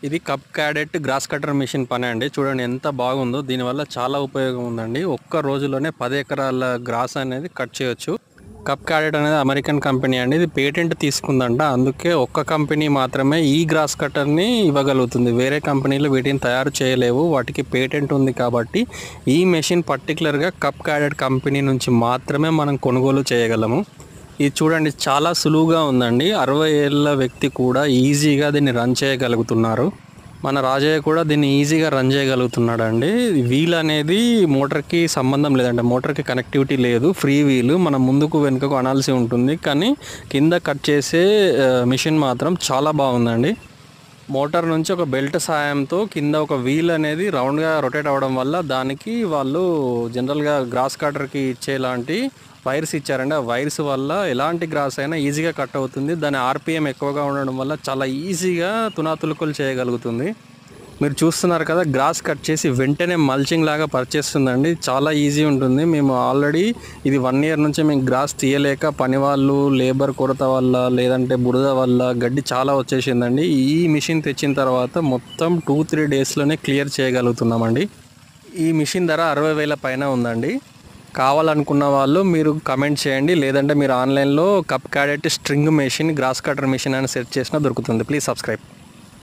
ఇది Cub Cadet grass cutter machine పని అండి. చూడండి ఎంత బాగుందో. దీనివల్ల చాలా ఉపయోగం ఉందండి. ఒక్క రోజులోనే 10 ఎకరాల గ్రాస్ అనేది కట్ చేయొచ్చు. కప్ క్యాడెట్ అనేది అమెరికన్ కంపెనీ అండి. ఇది పేటెంట్ తీసుకుందంట. అందుకే ఒక్క కంపెనీ మాత్రమే ఈ గ్రాస్ కటర్ని ఇవ్వగలుగుతుంది. వేరే కంపెనీలు వీటిని తయారు చేయలేవు. వాటికి పేటెంట్ ఉంది కాబట్టి ఈ మెషిన్ పర్టికులర్గా కప్ క్యాడెట్ కంపెనీ నుంచి మాత్రమే మనం కొనుగోలు చేయగలము. ఇది చూడండి చాలా సులువుగా ఉందండి. 60 ఏళ్ళ వ్యక్తి కూడా ఈజీగా దీన్ని రన్ చేయగలుగుతున్నారు. మన రాజయ్య కూడా దీన్ని ఈజీగా రన్ చేయగలుగుతున్నాడు అండి. వీల్ అనేది మోటార్కి సంబంధం లేదంటే మోటార్కి కనెక్టివిటీ లేదు. ఫ్రీ వీల్ మనం ముందుకు వెనుకకు అనాల్సి ఉంటుంది. కానీ కింద కట్ చేసే మిషన్ మాత్రం చాలా బాగుందండి. మోటార్ నుంచి ఒక బెల్ట్ సాయంతో కింద ఒక వీల్ అనేది రౌండ్గా రొటేట్ అవ్వడం వల్ల దానికి వాళ్ళు జనరల్గా గ్రాస్ కటర్కి ఇచ్చేలాంటి వైర్స్ ఇచ్చారండి. ఆ వైర్స్ వల్ల ఎలాంటి గ్రాస్ అయినా ఈజీగా కట్ అవుతుంది. దాని ఆర్పిఎం ఎక్కువగా ఉండడం వల్ల చాలా ఈజీగా తునాతులుకలు చేయగలుగుతుంది. మీరు చూస్తున్నారు కదా, గ్రాస్ కట్ చేసి వెంటనే మల్చింగ్ లాగా పరిచేస్తుందండి. చాలా ఈజీ ఉంటుంది. మేము ఆల్రెడీ ఇది 1 ఇయర్ నుంచి మేము గ్రాస్ తీయలేక పని వాళ్ళు లేబర్ కొరత వల్ల లేదంటే బురద వల్ల గడ్డి చాలా వచ్చేసిందండి. ఈ మిషన్ తెచ్చిన తర్వాత మొత్తం 2-3 డేస్లోనే క్లియర్ చేయగలుగుతున్నామండి. ఈ మిషన్ ధర 60,000 పైన ఉందండి. కావాలనుకున్న వాళ్ళు మీరు కమెంట్ చేయండి. లేదంటే మీరు ఆన్లైన్లో Cub Cadet string machine grass cutter machine అని సెర్చ్ చేసినా దొరుకుతుంది. Please subscribe.